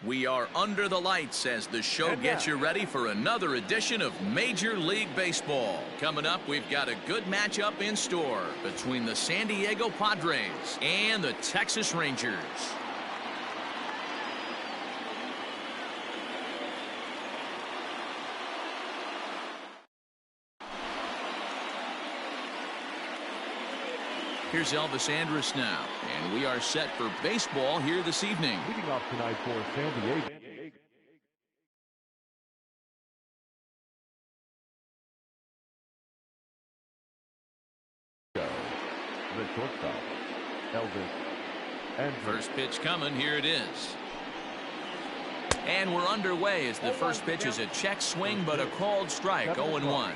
We are under the lights as the show gets you ready for another edition of Major League Baseball. Coming up, we've got a good matchup in store between the San Diego Padres and the Texas Rangers. Here's Elvis Andrus now, and we are set for baseball here this evening. Leading off tonight for San Diego. The shortstop, Elvis Andrus. First pitch coming, here it is. And we're underway as the first pitch is a check swing, but a called strike, 0-1.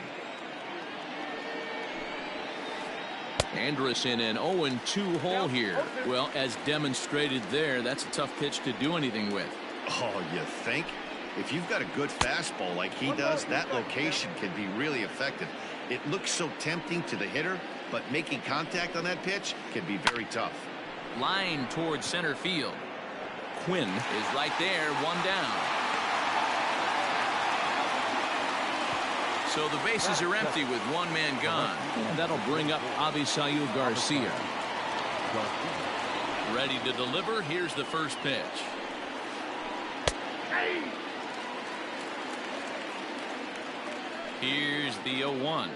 Andrus in an 0-2 hole here. Well, as demonstrated there, that's a tough pitch to do anything with. Oh, you think? If you've got a good fastball like he does, that location can be really effective. It looks so tempting to the hitter, but making contact on that pitch can be very tough. Line towards center field. Quinn is right there, one down. So the bases are empty with one man gone. And that'll bring up Avisail Garcia. Ready to deliver. Here's the first pitch. Here's the 0-1.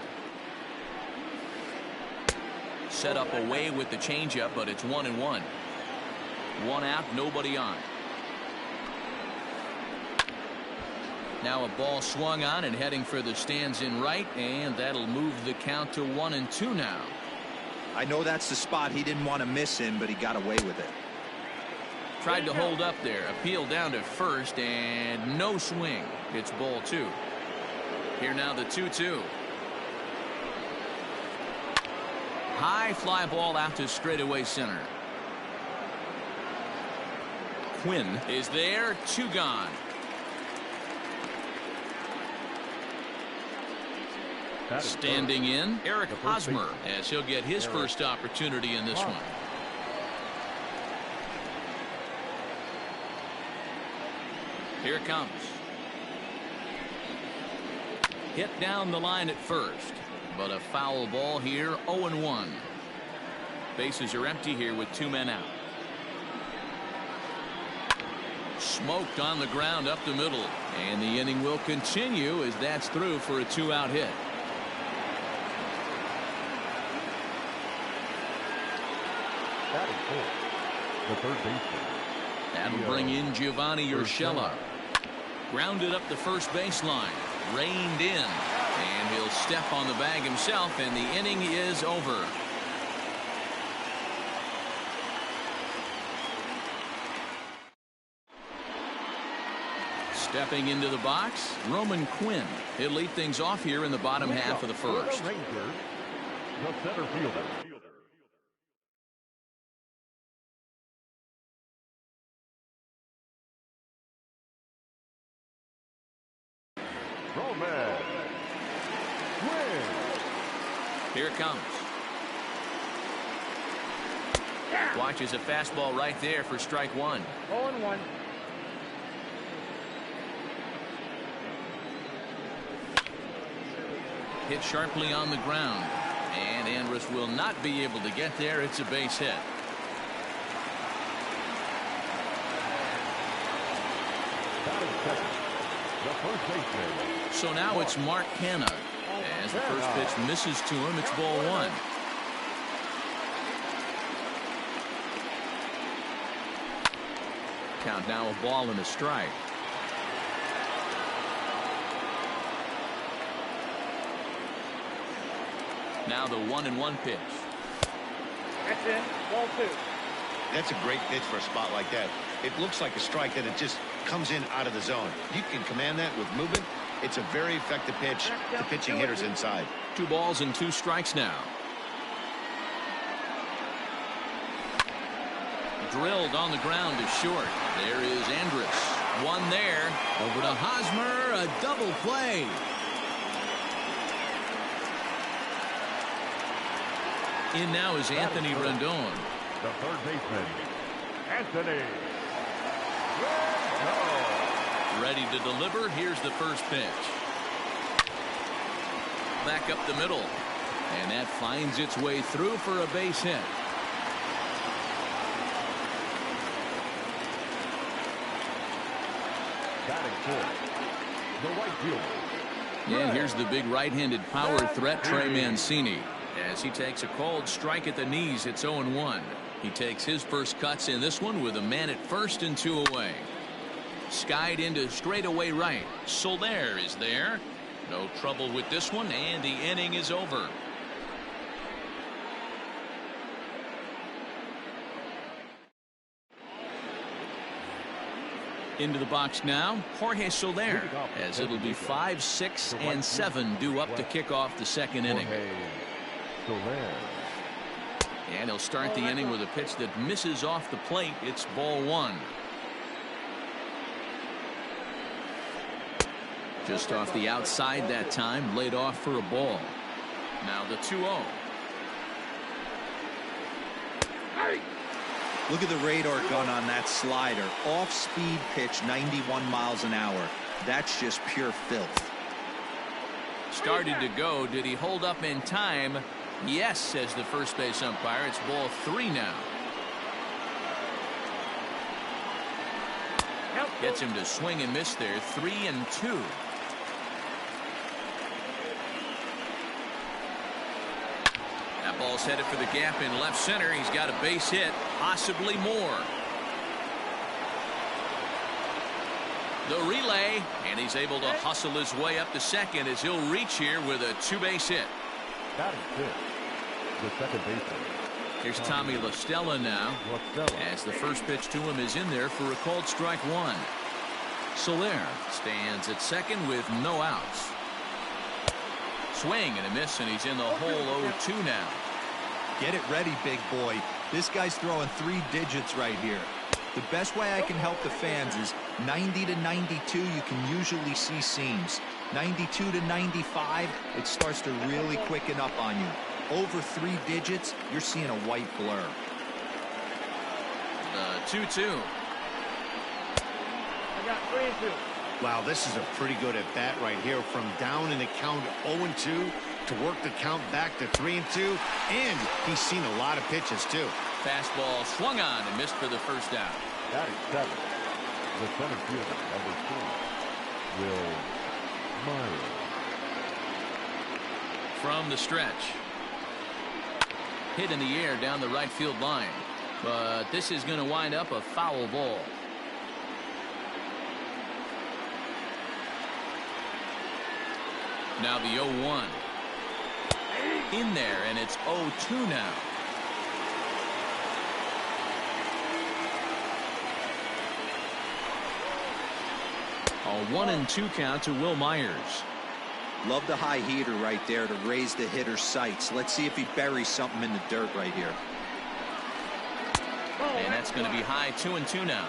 Set up away with the changeup, but it's 1-1. One out, nobody on. Now a ball swung on and heading for the stands in right, and that'll move the count to 1-2 now. I know that's the spot he didn't want to miss in, but he got away with it. Tried to hold up there, appeal down to first, and no swing. It's ball 2. Here now the 2-2. High fly ball out to straightaway center. Quinn is there, 2 gone. Standing in, Eric Hosmer, as he'll get his first opportunity in this one. Here it comes. Hit down the line at first, but a foul ball here, 0-1. Bases are empty here with 2 men out. Smoked on the ground up the middle, and the inning will continue as that's through for a 2-out hit. The third baseman. That'll bring in Giovanni Urshela. Grounded up the first baseline. Reined in. And he'll step on the bag himself, and the inning is over. Stepping into the box, Roman Quinn. He'll lead things off here in the bottom half of the first. The center fielder. Roman Quinn. Here it comes. Watches a fastball right there for strike 1. 0-1. Hit sharply on the ground, and Andrus will not be able to get there. It's a base hit. So now it's Mark Canha. As the first pitch misses to him, it's ball 1. Count now a ball and a strike. Now the 1-1 pitch. That's in. Ball 2. That's a great pitch for a spot like that. It looks like a strike, and it just comes in out of the zone. You can command that with movement. It's a very effective pitch to pitching hitters inside. 2 balls and 2 strikes now. Drilled on the ground to short. There is Andrus. One there. Over to Hosmer. A double play. In now is Anthony Rendon. The third baseman, Anthony Ready to deliver. Here's the first pitch. Back up the middle. And that finds its way through for a base hit. Batting fourth, the right fielder. And here's the big right-handed power threat, Trey Mancini. As he takes a cold strike at the knees, it's 0-1. He takes his first cuts in this one with a man at first and 2 away. Skied into straightaway right. Soler is there. No trouble with this one, and the inning is over. Into the box now, Jorge Soler, as it'll be 5, 6, and 7 due up to kick off the second inning. And he'll start the inning with a pitch that misses off the plate. It's ball 1. Just off the outside that time, laid off for a ball. Now the 2-0. Look at the radar gun on that slider. Off-speed pitch, 91 miles an hour. That's just pure filth. Started to go. Did he hold up in time? Yes, says the first base umpire. It's ball 3 now. Gets him to swing and miss there. 3-2. That ball's headed for the gap in left center. He's got a base hit, possibly more. The relay, and he's able to hustle his way up to second as he'll reach here with a 2-base hit. That is it. The second baseman. Here's Tommy La Stella now, as the first pitch to him is in there for a called strike 1. Soler stands at second with no outs. Swing and a miss, and he's in the hole. 0-2 now. Get it ready, big boy. This guy's throwing 3 digits right here. The best way I can help the fans is 90 to 92. You can usually see seams. 92 to 95, it starts to really quicken up on you. Over 3 digits, you're seeing a white blur. The 2-2. I got 3-2. Wow, this is a pretty good at bat right here. From down in the count 0-2 to work the count back to 3-2. And he's seen a lot of pitches, too. Fastball swung on and missed for the first out. That is 7. The center fielder, number 4, Will Myers. From the stretch. Hit in the air down the right field line. But this is going to wind up a foul ball. Now the 0-1. In there, and it's 0-2 now. A 1-2 count to Will Myers. Love the high heater right there to raise the hitter's sights. Let's see if he buries something in the dirt right here. And that's going to be high. 2-2 now.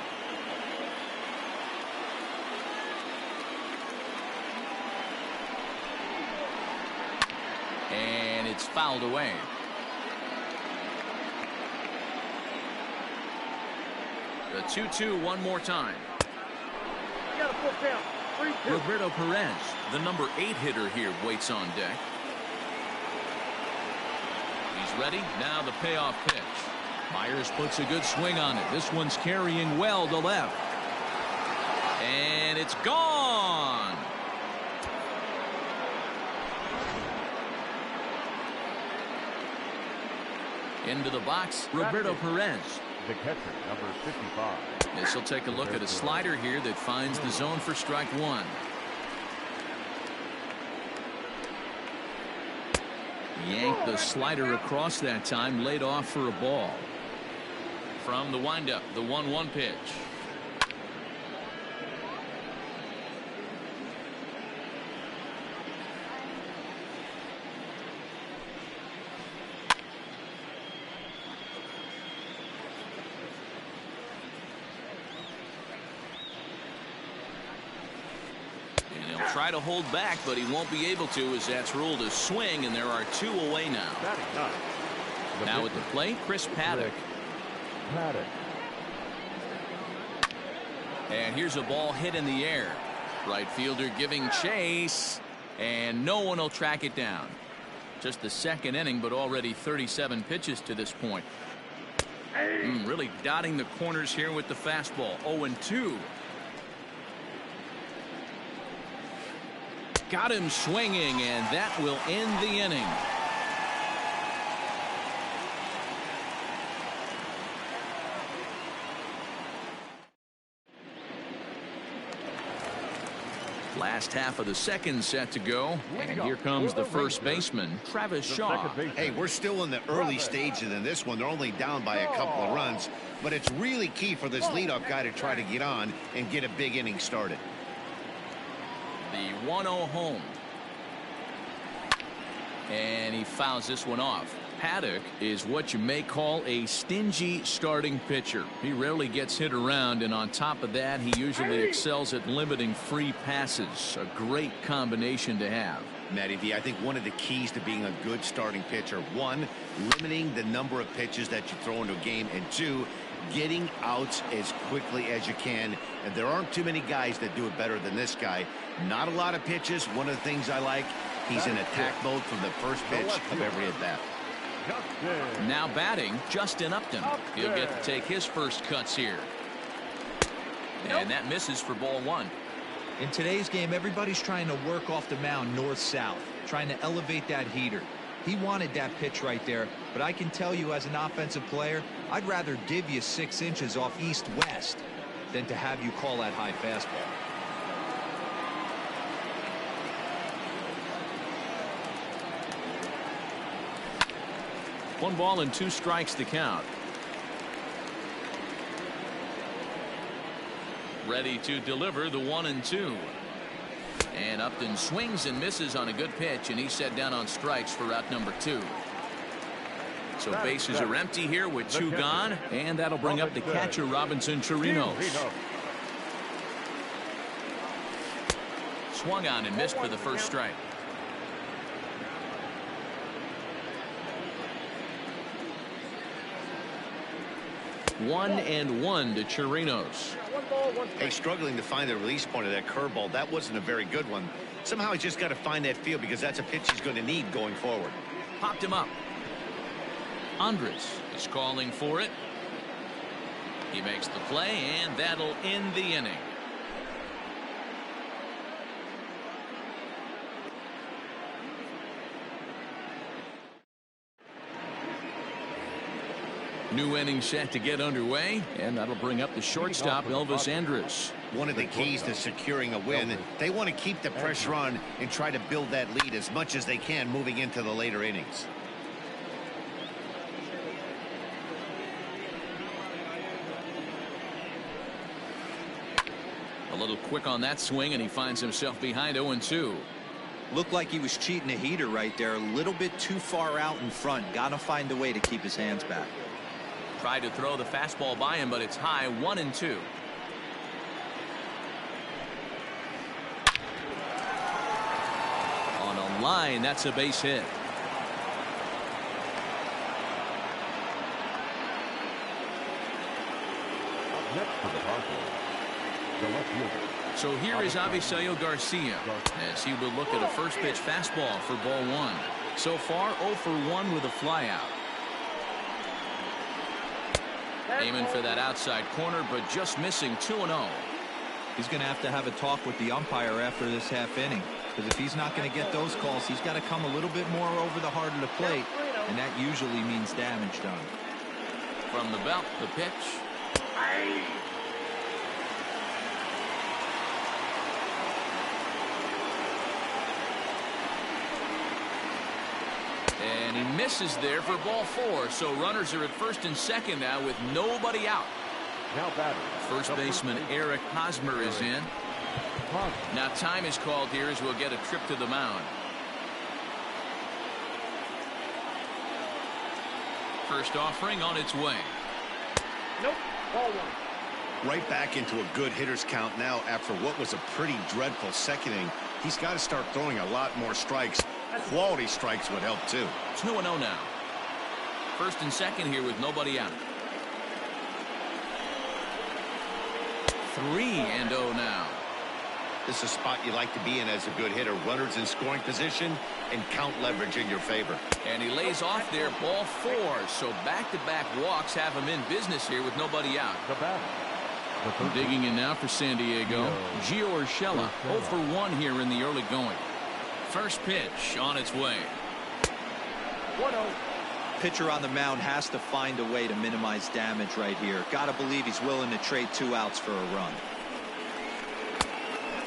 And it's fouled away. The 2-2 one more time. You got a full count. 3-2. Roberto Perez, the number 8 hitter here, waits on deck. He's ready. Now the payoff pitch. Myers puts a good swing on it. This one's carrying well to left. And it's gone. Into the box, Roberto Perez. The catcher, number 55. This will take a look at a slider here that finds the zone for strike 1. Yanked the slider across that time, laid off for a ball. From the windup, the 1-1 pitch. Try to hold back, but he won't be able to, as that's ruled a swing, and there are 2 away now. Now at the plate, Chris Paddock. And here's a ball hit in the air. Right fielder giving chase, and no one will track it down. Just the second inning, but already 37 pitches to this point. Really dotting the corners here with the fastball. 0-2. Got him swinging, and that will end the inning. Last half of the second set to go, and here comes the first baseman, Travis Shaw. Hey, we're still in the early stages in this one. They're only down by a couple of runs, but it's really key for this leadoff guy to try to get on and get a big inning started. The 1-0 home. And he fouls this one off. Paddock is what you may call a stingy starting pitcher. He rarely gets hit around, and on top of that, he usually excels at limiting free passes. A great combination to have. Matty V, I think one of the keys to being a good starting pitcher, one, limiting the number of pitches that you throw into a game, and two, getting outs as quickly as you can. And there aren't too many guys that do it better than this guy. Not a lot of pitches. One of the things I like, he's in attack mode from the first pitch of every at bat. Now batting, Justin Upton. He'll get to take his first cuts here. And that misses for ball one. In today's game, everybody's trying to work off the mound north-south, trying to elevate that heater. He wanted that pitch right there, but I can tell you as an offensive player, I'd rather give you 6 inches off east-west than to have you call that high fastball. One ball and 2 strikes to count. Ready to deliver the 1-2. And Upton swings and misses on a good pitch, and he's set down on strikes for route number 2. So bases are empty here with 2 gone, and that'll bring up the catcher, Robinson Chirinos. Swung on and missed for the first strike. 1-1 to Chirinos. Hey, struggling to find the release point of that curveball. That wasn't a very good one. Somehow he's just got to find that feel, because that's a pitch he's going to need going forward. Popped him up. Andres is calling for it. He makes the play, and that'll end the inning. New inning set to get underway, and that'll bring up the shortstop, Elvis Andrus. One of the keys to securing a win, they want to keep the pressure on and try to build that lead as much as they can moving into the later innings. A little quick on that swing, and he finds himself behind 0-2. Looked like he was cheating a heater right there, a little bit too far out in front. Got to find a way to keep his hands back. Tried to throw the fastball by him, but it's high. 1-2. On a line, that's a base hit. So here is Avisaíl Garcia as he will look at a first pitch fastball for ball 1. So far 0 for 1 with a flyout. Aiming for that outside corner, but just missing. 2-0. He's going to have a talk with the umpire after this half inning, because if he's not going to get those calls, he's got to come a little bit more over the heart of the plate, and that usually means damage done. From the belt, the pitch. And he misses there for ball 4. So runners are at first and second now with nobody out. Now batting. First baseman Eric Hosmer is in. Now time is called here as we'll get a trip to the mound. First offering on its way. Nope. Ball 1. Right back into a good hitter's count now after what was a pretty dreadful second inning. He's got to start throwing a lot more strikes. Quality strikes would help too. 2-0 now. First and second here with nobody out. 3-0 now. This is a spot you like to be in as a good hitter. Runners in scoring position and count leverage in your favor. And he lays off there, ball 4. So back-to-back walks have him in business here with nobody out. The batter. Digging in now for San Diego, Gio Urshela, 0 for 1 here in the early going. First pitch on its way. 1-0. Pitcher on the mound has to find a way to minimize damage right here. Gotta believe he's willing to trade 2 outs for a run.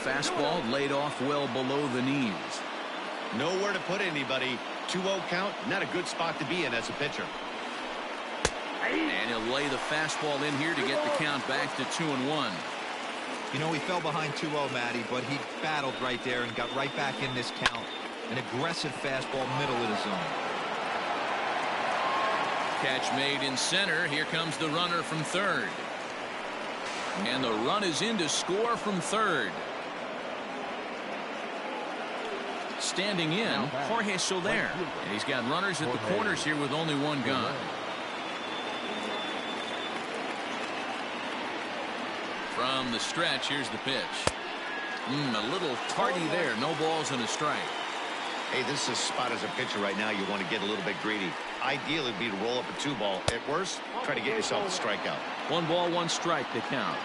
Fastball laid off well below the knees. Nowhere to put anybody. 2-0 count, not a good spot to be in as a pitcher. And he'll lay the fastball in here to get the count back to 2-1. You know, he fell behind 2-0, Matty, but he battled right there and got right back in this count. An aggressive fastball, middle of the zone. Catch made in center. Here comes the runner from third. And the run is in to score from third. Standing in, Jorge Soler. And he's got runners at the corners here with only 1 gun. From the stretch, here's the pitch. A little tardy there. No balls and a strike. Hey, this is a spot as a pitcher right now. You want to get a little bit greedy. Ideally, it'd be to roll up a 2-ball. At worst, try to get yourself a strikeout. 1 ball, 1 strike to count.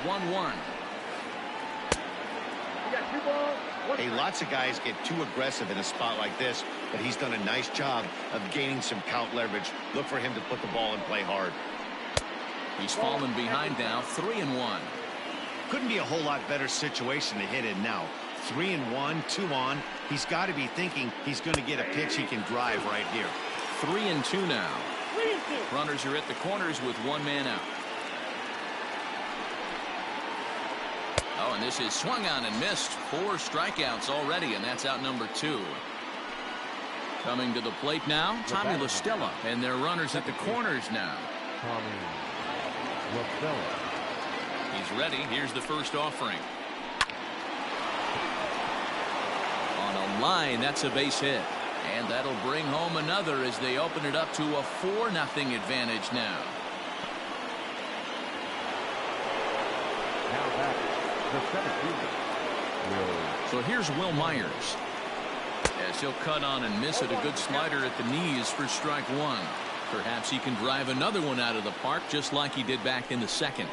1-1. Hey, lots of guys get too aggressive in a spot like this, but he's done a nice job of gaining some count leverage. Look for him to put the ball and play hard. He's fallen behind now, 3-1. Couldn't be a whole lot better situation to hit in now. 3-1, 2 on. He's got to be thinking he's going to get a pitch he can drive right here. 3-2 now. Runners are at the corners with 1 man out. Oh, and this is swung on and missed. 4 strikeouts already, and that's out number 2. Coming to the plate now, Tommy La Stella, and their runners at the corners now. Tommy La Stella. He's ready. Here's the first offering. On a line, that's a base hit. And that'll bring home another as they open it up to a 4-0 advantage now. Now back, the center fielder. So here's Will Myers. As he'll cut on and miss it, a good slider at the knees for strike 1. Perhaps he can drive another one out of the park just like he did back in the second.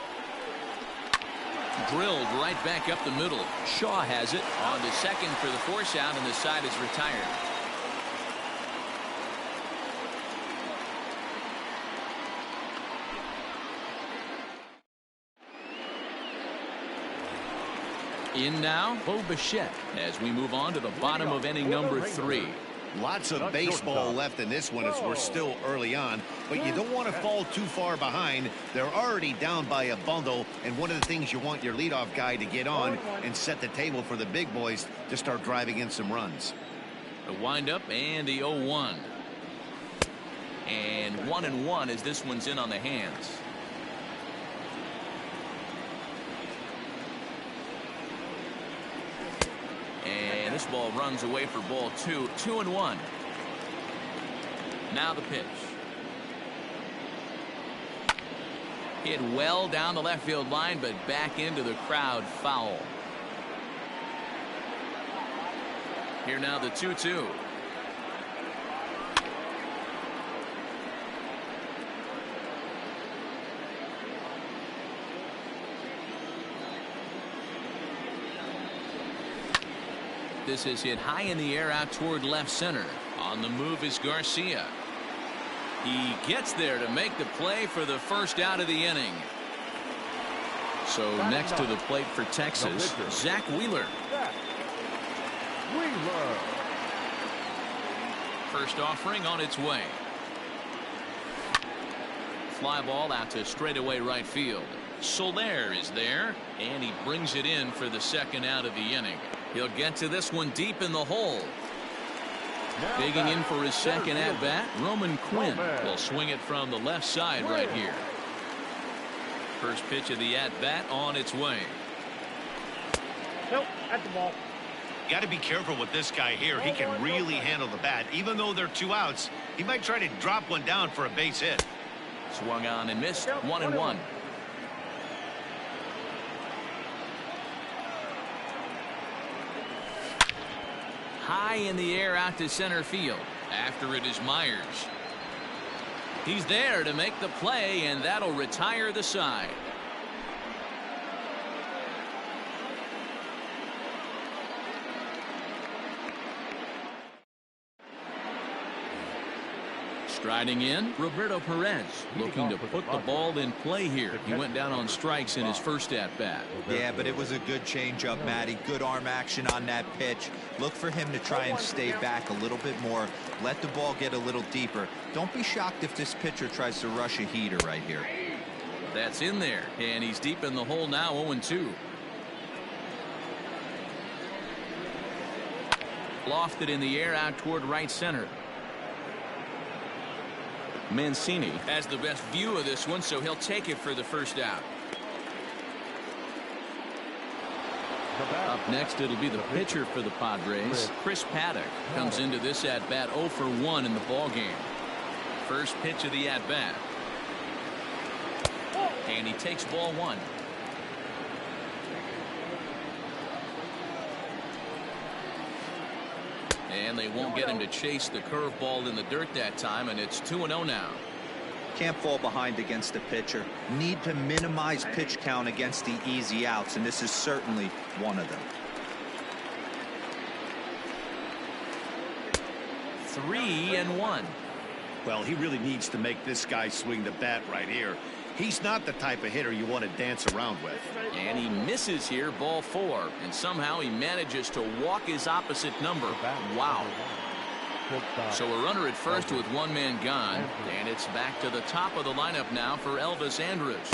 Drilled right back up the middle. Shaw has it on the second for the force out, and the side is retired. In now, Bo Bichette, as we move on to the bottom of inning number 3. Lots of baseball left in this one as we're still early on, but you don't want to fall too far behind. They're already down by a bundle, and one of the things you want your leadoff guy to get on and set the table for the big boys to start driving in some runs. The windup and the 0-1. And 1-1 as this one's in on the hands. And this ball runs away for ball 2. 2-1. Now the pitch. Hit well down the left field line, but back into the crowd foul. Here now the 2-2. This is hit high in the air out toward left center. On the move is Garcia. He gets there to make the play for the first out of the inning. So next to the plate for Texas, Zach Wheeler. First offering on its way. Fly ball out to straightaway right field. Soler is there, and he brings it in for the second out of the inning. He'll get to this one deep in the hole. Digging in for his second at bat, Roman Quinn will swing it from the left side right here. First pitch of the at bat on its way. Nope, at the ball. Got to be careful with this guy here. He can really handle the bat. Even though they're 2 outs, he might try to drop one down for a base hit. Swung on and missed. 1-1. High in the air out to center field. After it is Myers. He's there to make the play, and that'll retire the side. Striding in, Roberto Perez, looking to put the ball in play here. He went down on strikes in his first at-bat. Yeah, but it was a good changeup, Matty. Good arm action on that pitch. Look for him to try and stay back a little bit more. Let the ball get a little deeper. Don't be shocked if this pitcher tries to rush a heater right here. That's in there, and he's deep in the hole now, 0-2. Lofted in the air out toward right center. Mancini has the best view of this one, so he'll take it for the first out. Up next, it'll be the pitcher for the Padres. Chris Paddock comes into this at-bat 0 for 1 in the ballgame. First pitch of the at-bat. And he takes ball 1. And they won't get him to chase the curveball in the dirt that time, and it's 2-0 now. Can't fall behind against the pitcher. Need to minimize pitch count against the easy outs, and this is certainly one of them. 3-1. Well, he really needs to make this guy swing the bat right here. He's not the type of hitter you want to dance around with. And he misses here, ball 4, and somehow he manages to walk his opposite number. Wow. So a runner at first with one man gone, and it's back to the top of the lineup now for Elvis Andrus.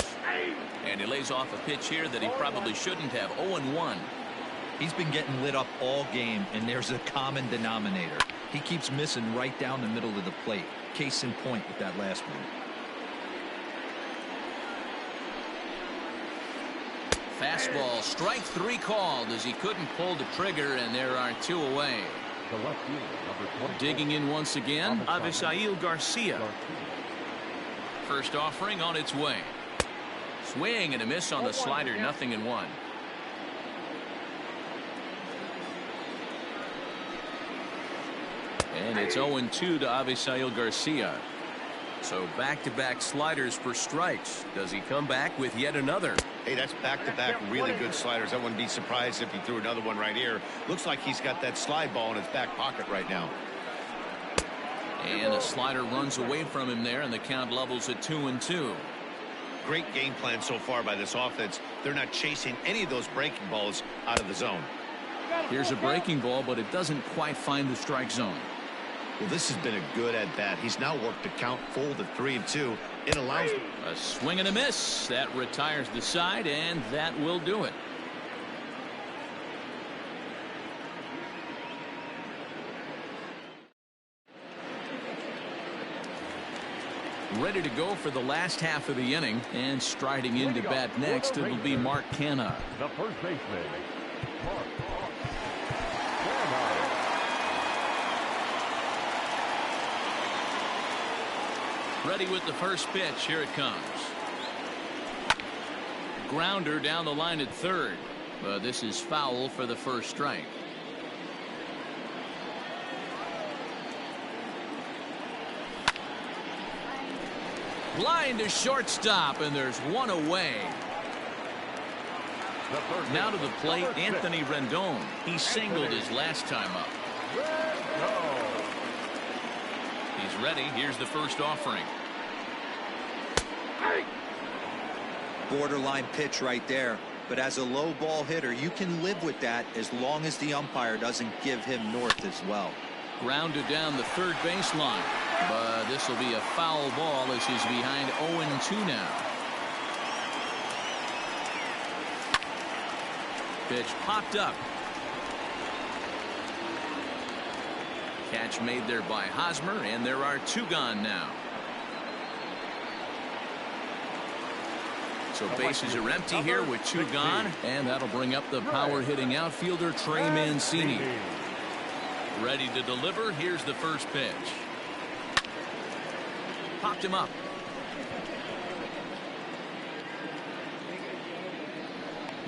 And he lays off a pitch here that he probably shouldn't have. 0-1. He's been getting lit up all game, and there's a common denominator. He keeps missing right down the middle of the plate. Case in point with that last one. Fastball, strike 3 called as he couldn't pull the trigger, and there are 2 away. Digging in once again, Avisail Garcia. First offering on its way. Swing and a miss on the slider, 0-1. And it's 0-2 to Avisail Garcia. So back-to-back sliders for strikes. Does he come back with yet another? Hey, that's back-to-back really good sliders. I wouldn't be surprised if he threw another one right here. Looks like he's got that slide ball in his back pocket right now. And a slider runs away from him there, and the count levels at 2-2. Great game plan so far by this offense. They're not chasing any of those breaking balls out of the zone. Here's a breaking ball, but it doesn't quite find the strike zone. Well, this has been a good at-bat. He's now worked the count full to 3-2. It allows a swing and a miss. That retires the side, and that will do it. Ready to go for the last half of the inning, and striding into bat next, it'll be Mark Canha. The first baseman, Mark Canha. Ready with the first pitch. Here it comes. Grounder down the line at third. But this is foul for the first strike. Line to shortstop, and there's one away. Now to the plate, Anthony Rendon. He singled his last time up. He's ready. Here's the first offering. Borderline pitch right there. But as a low ball hitter, you can live with that as long as the umpire doesn't give him north as well. Grounded down the third baseline. But this will be a foul ball as he's behind 0-2 now. Pitch popped up. Catch made there by Hosmer, and there are 2 gone now. So bases are empty here with 2 gone, and that'll bring up the power-hitting outfielder Trey Mancini. Ready to deliver. Here's the first pitch. Popped him up.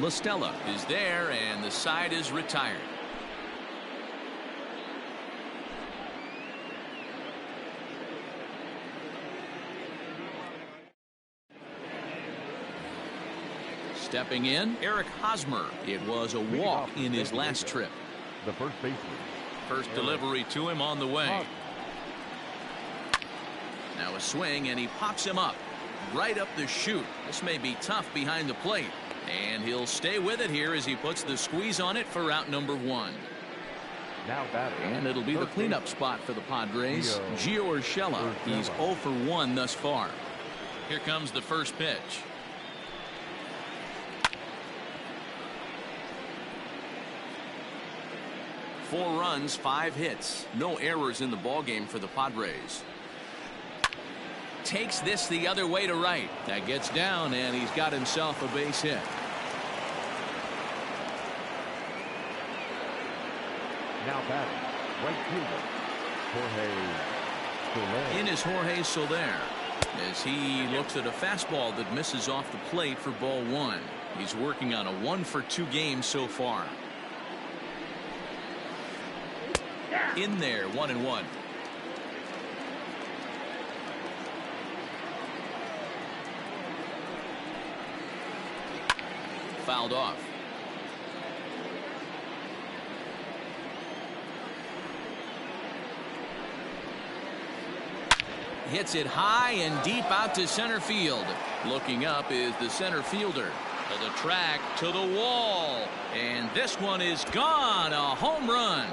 LaStella is there, and the side is retired. Stepping in, Eric Hosmer. It was a walk in his last trip. The first baseman. First delivery to him on the way. Now a swing, and he pops him up. Right up the chute. This may be tough behind the plate. And he'll stay with it here as he puts the squeeze on it for out number 1. Now batting. And it'll be the cleanup spot for the Padres. Gio Urshela. He's 0 for 1 thus far. Here comes the first pitch. Four runs, 5 hits. No errors in the ballgame for the Padres. Takes this the other way to right. That gets down, and he's got himself a base hit. Now batting, right fielder, Jorge Soler. In is Jorge Soler as he looks at a fastball that misses off the plate for ball 1. He's working on a 1 for 2 game so far. In there, 1-1. Fouled off. Hits it high and deep out to center field. Looking up is the center fielder. To the track, to the wall. And this one is gone. A home run.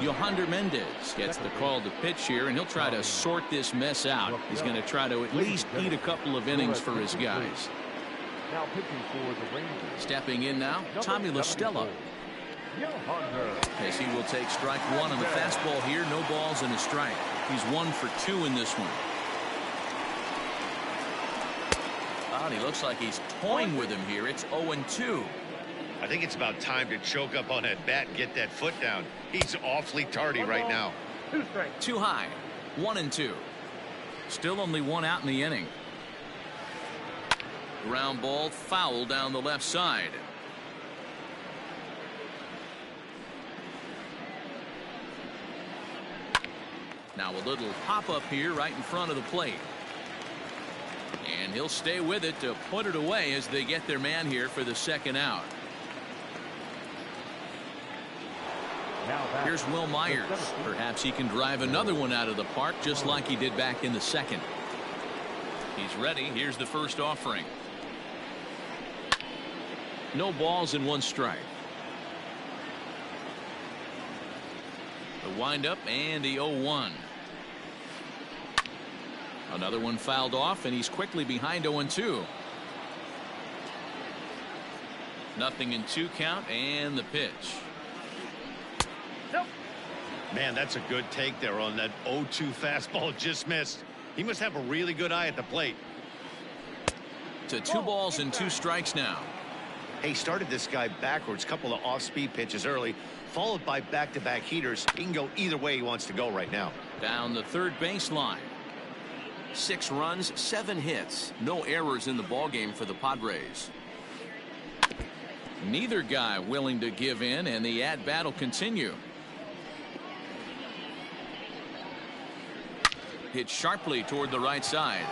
Yohander Mendez gets the call to pitch here, and he'll try to sort this mess out. He's going to try to at least eat a couple of innings for his guys. Now pitching for the Rangers. Stepping in now, Tommy LaStella. As he will take strike 1 on the fastball here. No balls and a strike. He's 1 for 2 in this one. And he looks like he's toying with him here. It's 0-2. I think it's about time to choke up on that bat and get that foot down. He's awfully tardy right now. 2 strikes. Too high. 1-2. Still only 1 out in the inning. Ground ball foul down the left side. Now a little pop up here right in front of the plate. And he'll stay with it to put it away as they get their man here for the second out. Here's Will Myers. Perhaps he can drive another one out of the park just like he did back in the second. He's ready. Here's the first offering. No balls and 1 strike. The windup and the 0-1. Another one fouled off, and he's quickly behind 0-2. Nothing in 2 count, and the pitch. Man, that's a good take there on that 0-2 fastball. Just missed. He must have a really good eye at the plate. To 2 balls and 2 strikes now. He started this guy backwards. Couple of off-speed pitches early, followed by back-to-back heaters. He can go either way he wants to go right now. Down the third baseline. 6 runs, 7 hits. No errors in the ballgame for the Padres. Neither guy willing to give in, and the at-bat will continue. Hit sharply toward the right side.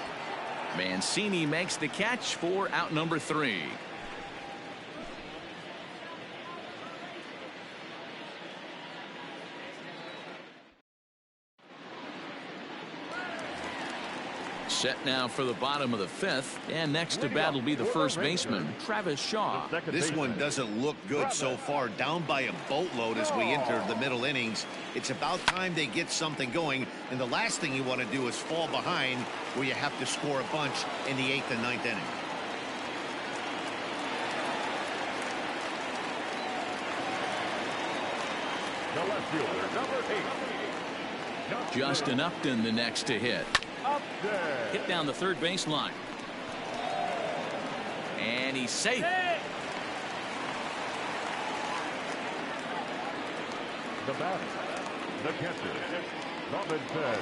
Mancini makes the catch for out number 3. Set now for the bottom of the 5th, and next to bat will be the first baseman, Travis Shaw. This one doesn't look good so far. Down by a boatload as we enter the middle innings. It's about time they get something going, and the last thing you want to do is fall behind where you have to score a bunch in the 8th and 9th inning. The left fielder, number 8. Justin Upton the next to hit. Hit down the third baseline. And he's safe. The batter, the catcher, Robinson.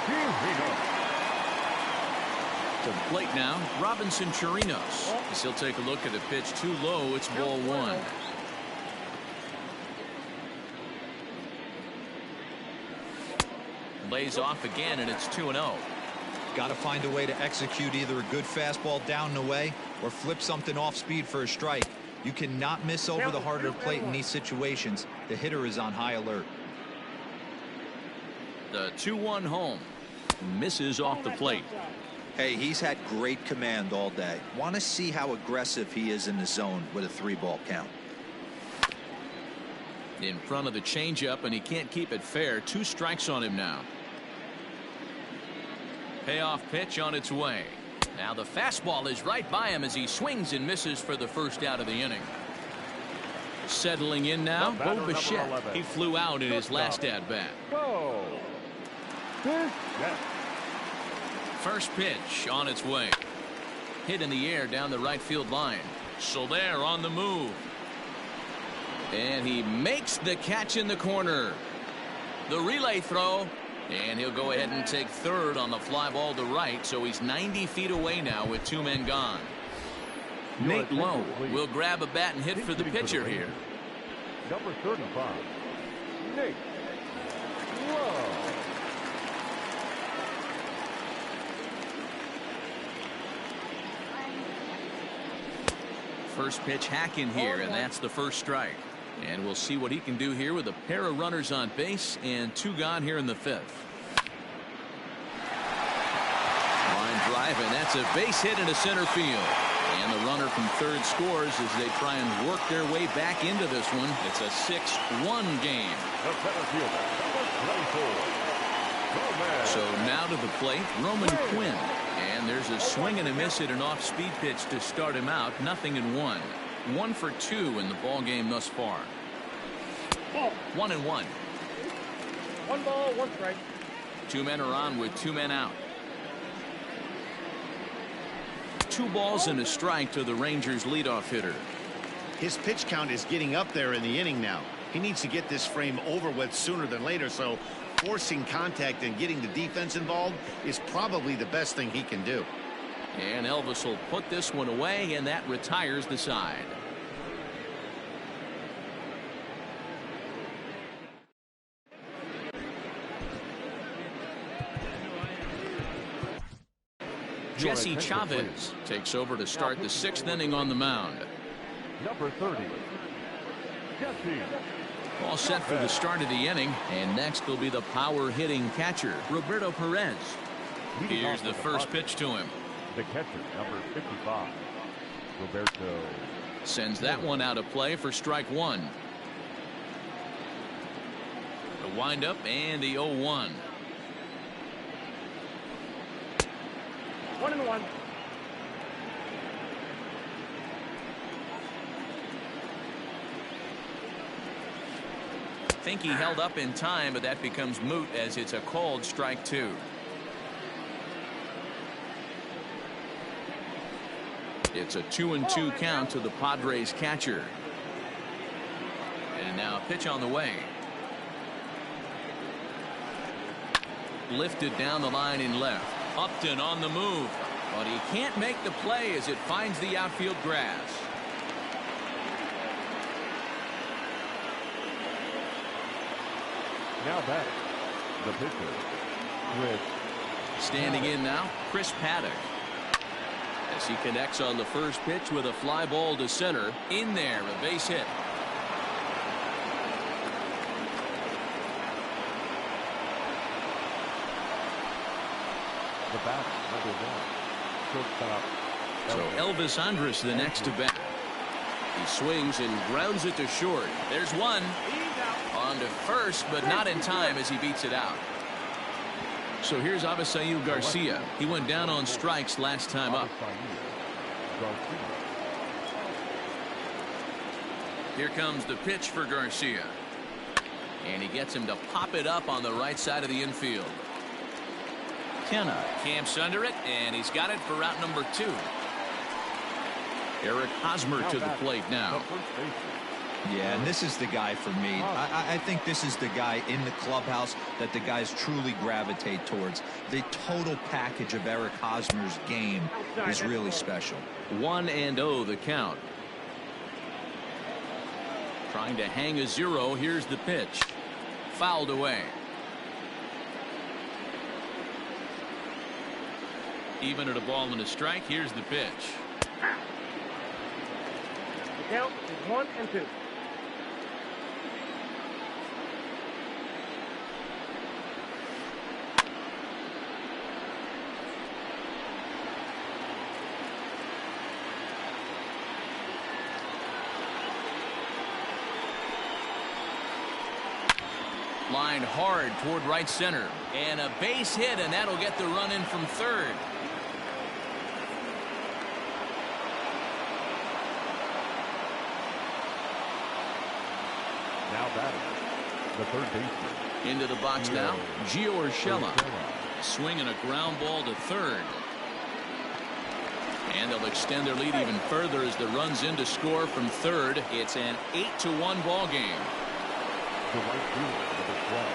Here we go. To the plate now, Robinson Chirinos. As he'll take a look at a pitch too low. It's ball one. Lays off again, and it's 2-0. Got to find a way to execute either a good fastball down and away or flip something off speed for a strike. You cannot miss over the heart of the plate in these situations. The hitter is on high alert. The 2-1 home. Misses off the plate. Hey, he's had great command all day. Want to see how aggressive he is in the zone with a 3-ball count. In front of the changeup, and he can't keep it fair. 2 strikes on him now. Payoff pitch on its way. Now the fastball is right by him as he swings and misses for the first out of the inning. Settling in now, Bo Bichette. He flew out in his last at-bat. First pitch on its way. Hit in the air down the right field line. Soler on the move. And he makes the catch in the corner. The relay throw. And he'll go ahead and take third on the fly ball to right, so he's 90 feet away now with 2 men gone. Nate Lowe will grab a bat and hit for the pitcher here. Number 35, Nate Lowe. First pitch hacking here, and that's the first strike. And we'll see what he can do here with a pair of runners on base and 2 gone here in the 5th. Line drive, and that's a base hit into center field. And the runner from third scores as they try and work their way back into this one. It's a 6-1 game. The center fielder, number 24. So now to the plate, Roman Quinn. And there's a swing and a miss at an off-speed pitch to start him out. 0-1. 1 for 2 in the ball game thus far. 1-1. 1 ball, 1 strike. 2 men are on with 2 men out. 2 balls and a strike to the Rangers leadoff hitter. His pitch count is getting up there in the inning now. He needs to get this frame over with sooner than later, so forcing contact and getting the defense involved is probably the best thing he can do. And Elvis will put this one away, and that retires the side. Jesse Chavez takes over to start the 6th inning on the mound. Number 30, Jesse. All set for the start of the inning, and next will be the power-hitting catcher, Roberto Perez. Here's the first pitch to him. The catcher, number 55, Roberto. Sends that one out of play for strike 1. The windup and the 0-1. 1-1. Think he held up in time, but that becomes moot as it's a called strike 2. It's a 2-2 count to the Padres catcher. And now a pitch on the way. Lifted down the line in left. Upton on the move, but he can't make the play as it finds the outfield grass. Now back, the pitcher, with Standing in now, Chris Paddock. As he connects on the first pitch with a fly ball to center. In there, a base hit. the bat, number 1, shortstop. So Elvis Andrus the next to bat. He swings and grounds it to short. There's one. On to first, but not in time as he beats it out. So here's Avisail Garcia. He went down on strikes last time up. Here comes the pitch for Garcia. And he gets him to pop it up on the right side of the infield. Kenna camps under it, and he's got it for out number 2. Eric Hosmer to the plate now. Yeah, and this is the guy for me. I think this is the guy in the clubhouse that the guys truly gravitate towards. The total package of Eric Hosmer's game is really special. 1-0 the count. Trying to hang a 0. Here's the pitch. Fouled away. Even at a ball and a strike. Here's the pitch. The count is 1-2. Lined hard toward right center. And a base hit, and that'll get the run in from third. Now batting, the third baseman. Into the box now, Gio Urshela. Swinging a ground ball to third. And they'll extend their lead even further as the run's in to score from third. It's an 8-1 ball game. To right field, number 12,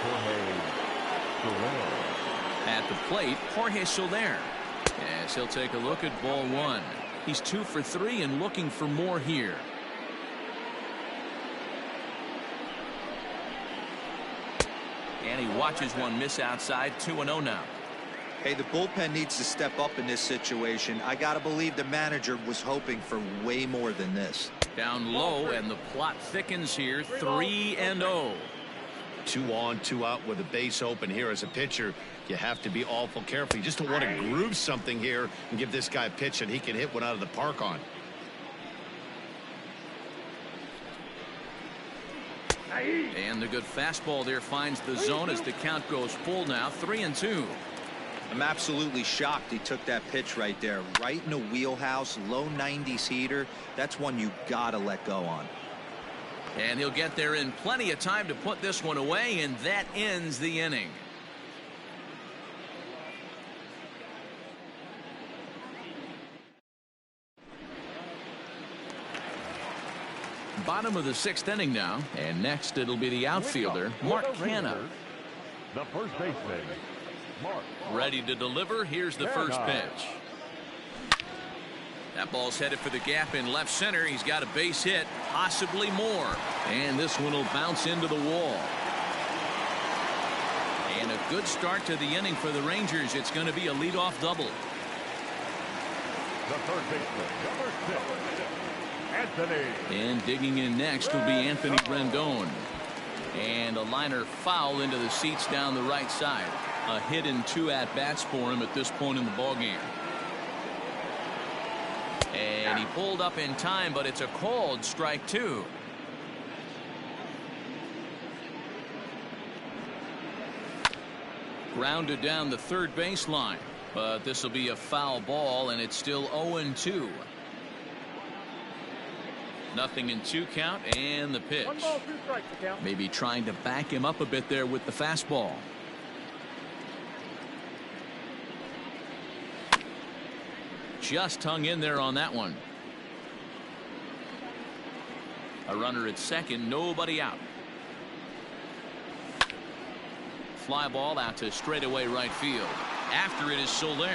Jorge Soler. At the plate, Jorge Soler. As he'll take a look at ball one. He's 2 for 3 and looking for more here. And he watches one miss outside. 2-0 now. Hey, the bullpen needs to step up in this situation. I gotta believe the manager was hoping for way more than this. Down low, and the plot thickens here. 3-0. 2 on, 2 out with a base open here. As a pitcher, you have to be awful careful. You just don't want to groove something here and give this guy a pitch that he can hit one out of the park on. And the good fastball there finds the zone as the count goes full now. 3-2. I'm absolutely shocked he took that pitch right there. Right in the wheelhouse, low 90s heater. That's one you gotta let go on. And he'll get there in plenty of time to put this one away, and that ends the inning. Bottom of the 6th inning now, and next it'll be the outfielder, Mark Canha. The first baseman, Mark. Ready to deliver. Here's the first pitch. That ball's headed for the gap in left center. He's got a base hit, possibly more. And this one will bounce into the wall. And a good start to the inning for the Rangers. It's going to be a leadoff double. The third baseman, number 6, Anthony. And digging in next will be Anthony Rendon. And a liner foul into the seats down the right side. A hit and 2 at-bats for him at this point in the ballgame. And he pulled up in time, but it's a called strike 2. Grounded down the third baseline, but this will be a foul ball, and it's still 0-2. Nothing in 2 count, and the pitch. 1 ball, 2 strikes, the count. Maybe trying to back him up a bit there with the fastball. Just hung in there on that one. A runner at second, nobody out. Fly ball out to straightaway right field. After it is Soler.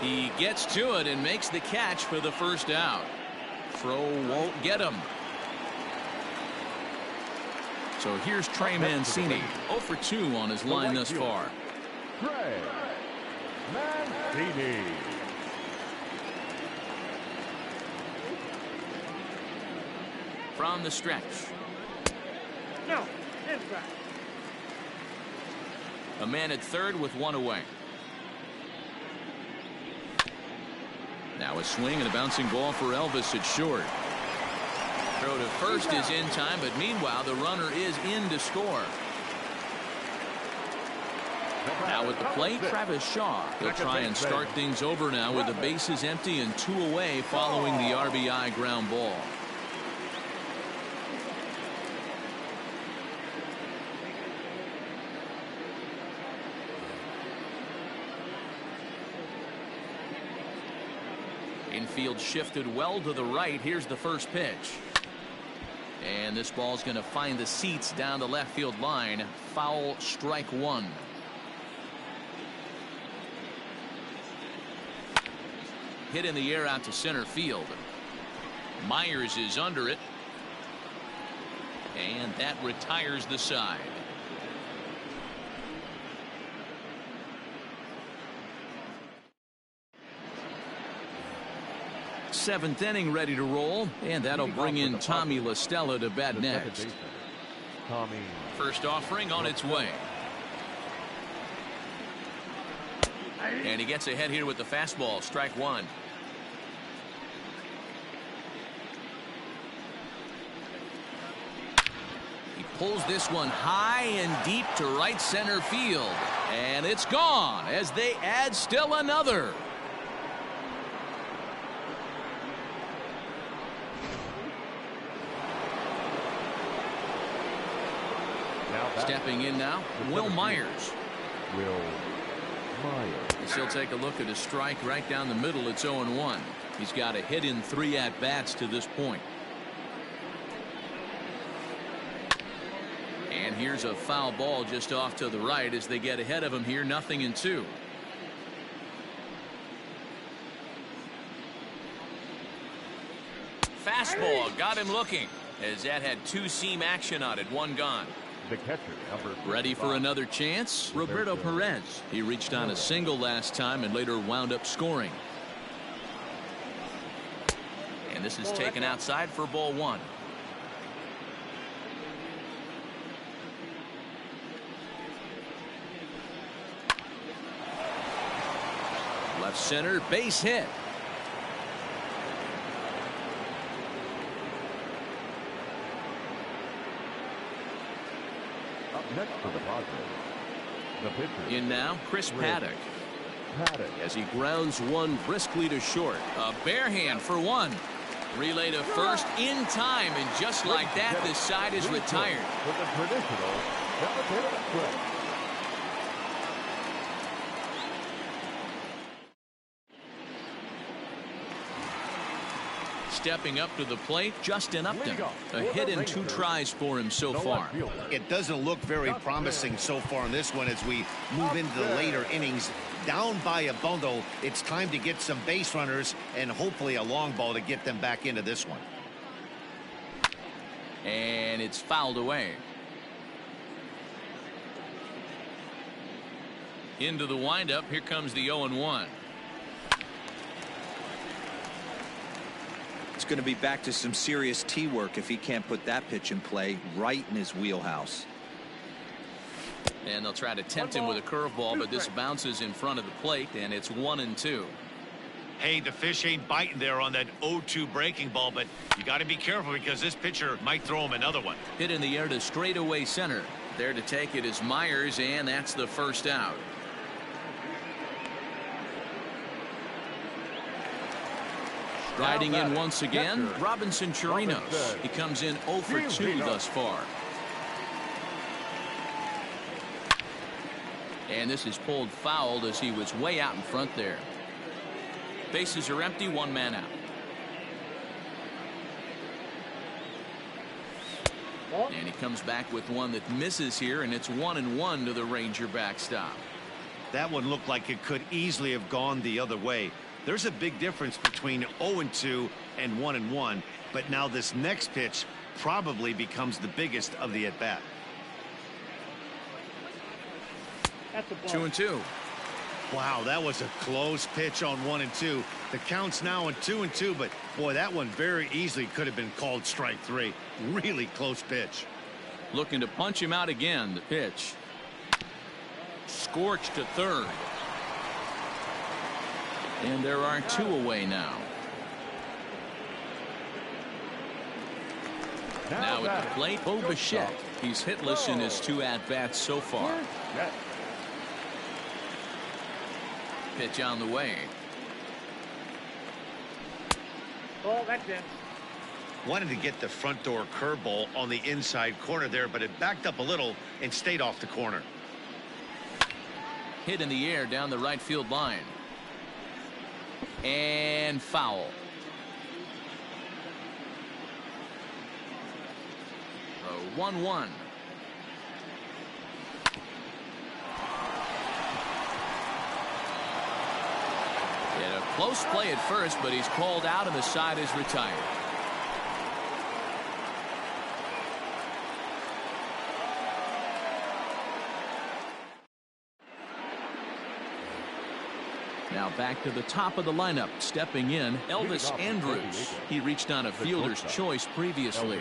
He gets to it and makes the catch for the first out. Throw won't get him. So here's Trey Mancini, 0 for 2 on his line thus far. Trey Mancini. From the stretch. No, inside. A man at third with 1 away. Now a swing and a bouncing ball for Elvis at short. Throw to first is in time, but meanwhile the runner is in to score. Now at the plate, Travis Shaw. He'll try and start things over now with the bases empty and 2 away following the RBI ground ball. Infield shifted well to the right. Here's the first pitch. And this ball's going to find the seats down the left field line. Foul, strike one. Hit in the air out to center field. Myers is under it. And that retires the side. Seventh inning ready to roll, and that'll bring in Tommy La Stella to bat next. First offering on its way. And he gets ahead here with the fastball, strike one. He pulls this one high and deep to right center field, and it's gone as they add still another. Stepping in now, Will Myers. As he'll take a look at a strike right down the middle. It's 0-1. He's got a hit in 3 at-bats to this point. And here's a foul ball just off to the right as they get ahead of him here. 0-2. Fastball got him looking as that had 2-seam action on it. One gone. The catcher, ready for another chance, Roberto Perez. He reached on a single last time and later wound up scoring. And this is taken outside for ball one. Left center, base hit. Next for the Padres, the pitcher. In now, Chris Paddock. As he grounds one briskly to short. A bare hand for one. Relay to first in time, and just like that, this side is retired. With the traditional elevated stretch. Stepping up to the plate, Justin Upton. A hit in 2 tries for him so far. It doesn't look very promising so far in this one as we move into the later innings. Down by a bundle, it's time to get some base runners and hopefully a long ball to get them back into this one. And it's fouled away. Into the windup, here comes the 0-1. It's going to be back to some serious tee work if he can't put that pitch in play right in his wheelhouse. And they'll try to tempt him with a curveball, but this bounces in front of the plate, and it's 1-2. Hey, the fish ain't biting there on that 0-2 breaking ball, but you got to be careful because this pitcher might throw him another one. Hit in the air to straightaway center. There to take it is Myers, and that's the first out. Riding in once again, Robinson Chirinos. He comes in 0 for 2 thus far. And this is pulled fouled as he was way out in front there. Bases are empty, 1 man out. And he comes back with one that misses here, and it's 1-1 to the Ranger backstop. That one looked like it could easily have gone the other way. There's a big difference between 0-2 and 1-1, but now this next pitch probably becomes the biggest of the at-bat. 2-2. Wow, that was a close pitch on 1-2. The count's now on 2-2, but boy, that one very easily could have been called strike 3. Really close pitch. Looking to punch him out again. The pitch. Scorched to third. And there are 2 away now. Now at the plate, Bo Bichette. He's hitless in his 2 at-bats so far. Pitch on the way. Oh, that's it. Wanted to get the front door curveball on the inside corner there, but it backed up a little and stayed off the corner. Hit in the air down the right field line. And foul. 1-1. A close play at first, but he's called out and the side is retired. Now back to the top of the lineup, stepping in, Elvis Andrews. He reached on a fielder's choice previously.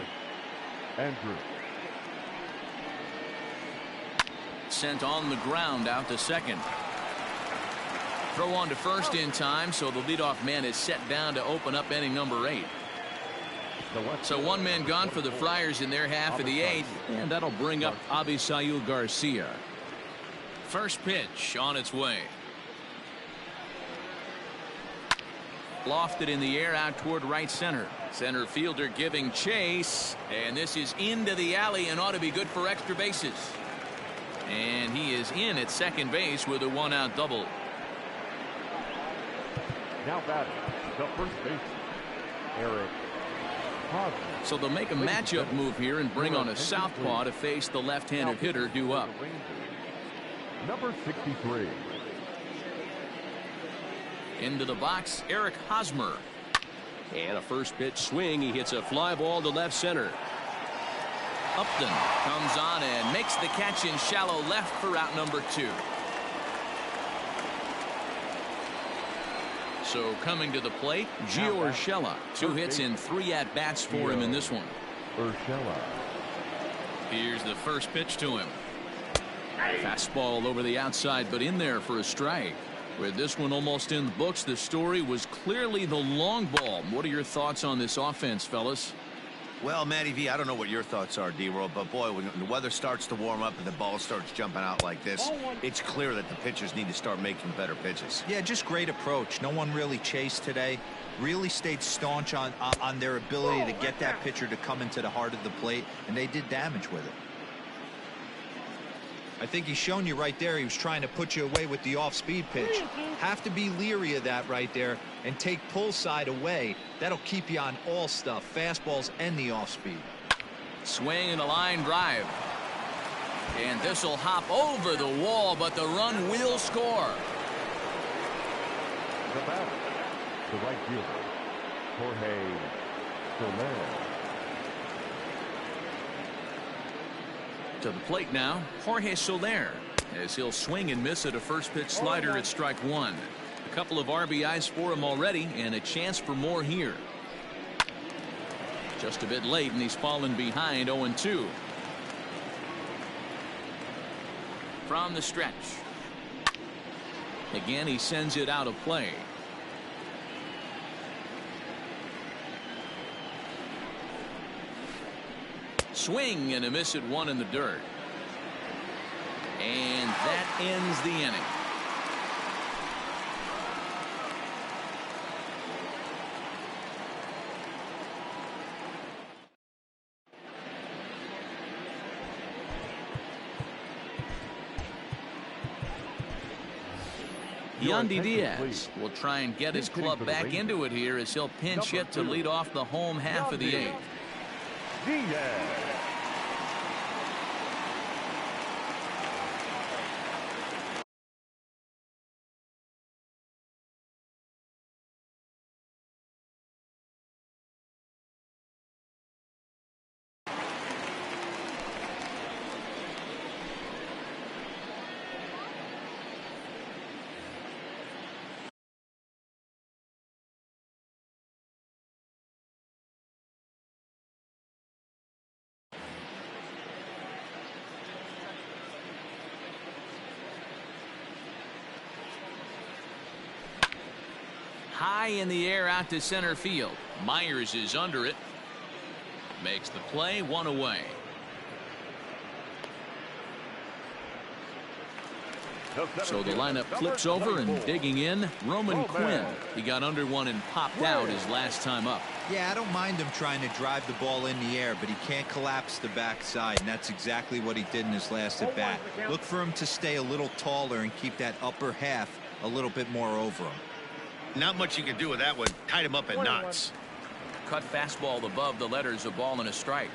Andrews. Sent on the ground out to second. Throw on to first in time, so the leadoff man is set down to open up inning number 8. So one man gone for the Friars in their half of the 8th, and that'll bring up Avisail Garcia. First pitch on its way. Lofted in the air out toward right center. Center fielder giving chase, and this is into the alley and ought to be good for extra bases. And he is in at second base with a 1-out double. Now batting, the first baseman, Eric Hosmer. So they'll make a matchup move here and bring on a southpaw to face the left-handed hitter due up. Number 63. Into the box, Eric Hosmer. And a first pitch swing. He hits a fly ball to left center. Upton comes on and makes the catch in shallow left for out number 2. So coming to the plate, Gio Urshela. 2 hits in 3 at-bats for him in this one. Urshela. Here's the first pitch to him. Fastball over the outside, but in there for a strike. With this one almost in the books, the story was clearly the long ball. What are your thoughts on this offense, fellas? Well, Matty V, I don't know what your thoughts are, D-Roll, but boy, when the weather starts to warm up and the ball starts jumping out like this, it's clear that the pitchers need to start making better pitches. Yeah, just great approach. No one really chased today. Really stayed staunch on their ability to get that pitcher to come into the heart of the plate, and they did damage with it. I think he's shown you right there. He was trying to put you away with the off-speed pitch. Have to be leery of that right there and take pull side away. That'll keep you on all stuff, fastballs and the off-speed. Swing and a line drive. And this will hop over the wall, but the run will score. The batter, the right fielder, Jorge Soler. To the plate now, Jorge Soler, as he'll swing and miss at a first pitch slider at strike 1. A couple of RBIs for him already, and a chance for more here. Just a bit late, and he's fallen behind 0-2. From the stretch. Again, he sends it out of play. Swing and a miss at 1 in the dirt. And that ends the inning. Yandy Diaz will try and get his club back into it here as he'll pinch hit to lead off the home half of the 8th. Diaz. High in the air out to center field. Myers is under it. Makes the play, 1 away. So the lineup flips over and digging in, Roman Quinn. He got under one and popped out his last time up. Yeah, I don't mind him trying to drive the ball in the air, but he can't collapse the backside, and that's exactly what he did in his last at bat. Look for him to stay a little taller and keep that upper half a little bit more over him. Not much you can do with that one. Tied him up in knots. Cut fastball above the letters, a ball and a strike.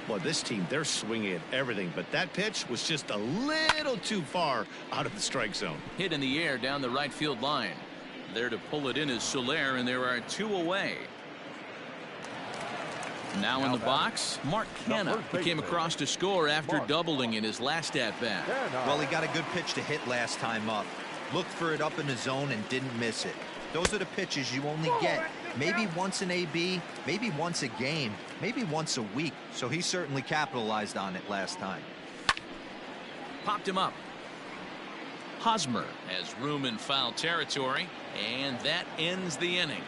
Well, this team, they're swinging at everything, but that pitch was just a little too far out of the strike zone. Hit in the air down the right field line. There to pull it in is Soler, and there are 2 away. Now in the box, Mark Canha. He came across to score after doubling in his last at-bat. Well, he got a good pitch to hit last time up. Looked for it up in the zone and didn't miss it. Those are the pitches you only get maybe once in AB, maybe once a game, maybe once a week. So he certainly capitalized on it last time. Popped him up. Hosmer has room in foul territory, and that ends the inning.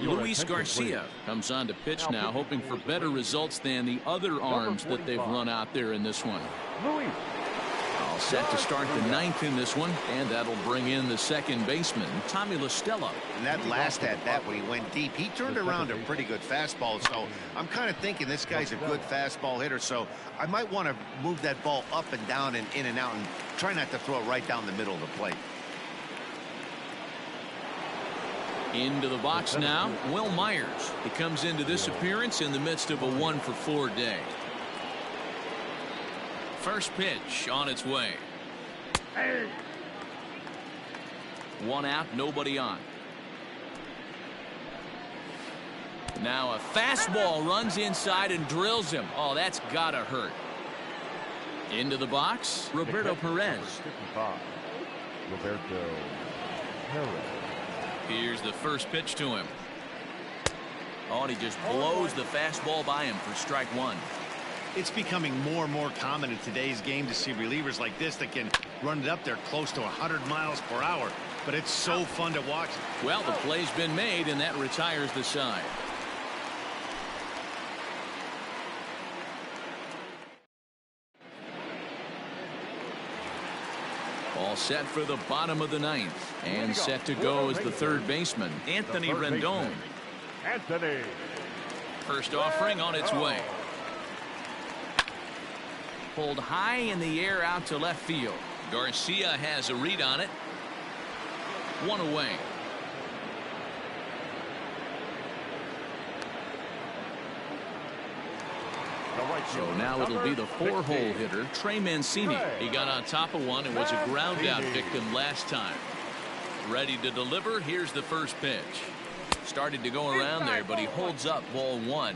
Luis Garcia comes on to pitch now, hoping for better results than the other arms that they've run out there in this one. All set to start the 9th in this one, and that'll bring in the second baseman, Tommy La Stella. And that last at-bat when he went deep, he turned around a pretty good fastball. So I'm kind of thinking this guy's a good fastball hitter. So I might want to move that ball up and down and in and out and try not to throw it right down the middle of the plate. Into the box now, Will Myers. He comes into this appearance in the midst of a 1-for-4 day. First pitch on its way. 1 out, nobody on. Now a fastball runs inside and drills him. Oh, that's gotta hurt. Into the box, Roberto Perez. Roberto Perez. Here's the first pitch to him. Oh, and he just blows the fastball by him for strike 1. It's becoming more and more common in today's game to see relievers like this that can run it up there close to 100 miles per hour. But it's so fun to watch. Well, the play's been made, and that retires the side. All set for the bottom of the 9th, and set to go as the third baseman, Anthony Rendon. Anthony. First offering on its way. Pulled high in the air out to left field. Garcia has a read on it. 1 away. So now it'll be the 4-hole hitter, Trey Mancini. He got on top of one and was a ground out victim last time. Ready to deliver. Here's the first pitch. Started to go around there, but he holds up ball 1.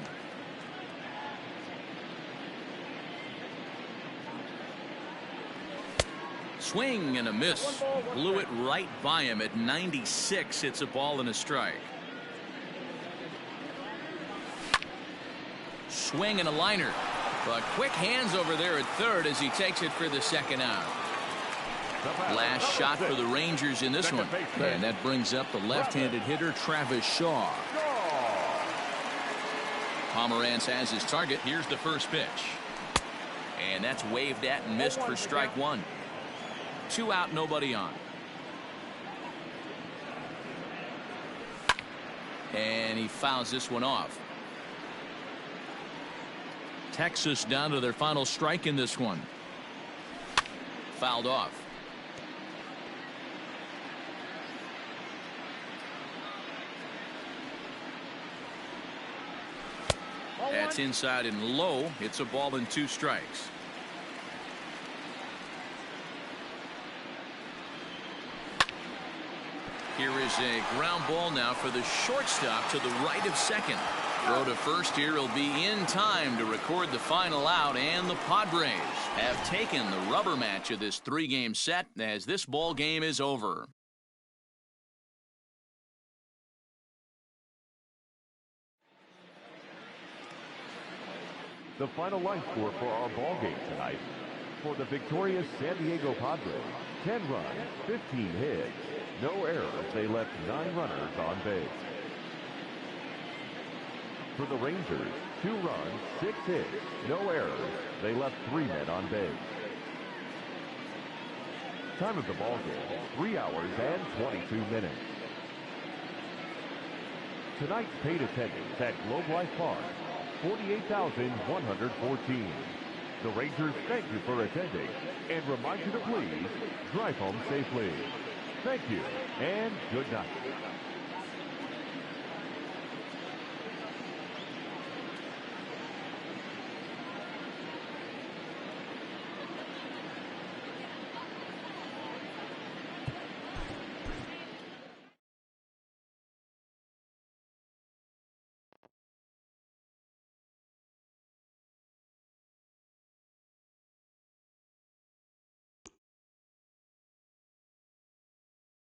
Swing and a miss. Blew it right by him at 96. It's a ball and a strike. Swing and a liner. But quick hands over there at third as he takes it for the second out. Last shot for the Rangers in this one. And that brings up the left-handed hitter, Travis Shaw. Pomeranz has his target. Here's the first pitch. And that's waved at and missed for strike 1. 2 out, nobody on. And he fouls this one off. Texas down to their final strike in this one. Fouled off. That's inside and low. It's a ball and 2 strikes. Here is a ground ball now for the shortstop to the right of second. Throw to first here will be in time to record the final out, and the Padres have taken the rubber match of this 3-game set as this ball game is over. The final line score for our ball game tonight. For the victorious San Diego Padres, 10 runs, 15 hits, no errors. They left 9 runners on base. For the Rangers, 2 runs, 6 hits, no errors. They left 3 men on base. Time of the ball game, 3 hours and 22 minutes. Tonight's paid attendance at Globe Life Park, 48,114. The Rangers thank you for attending and remind you to please drive home safely. Thank you and good night.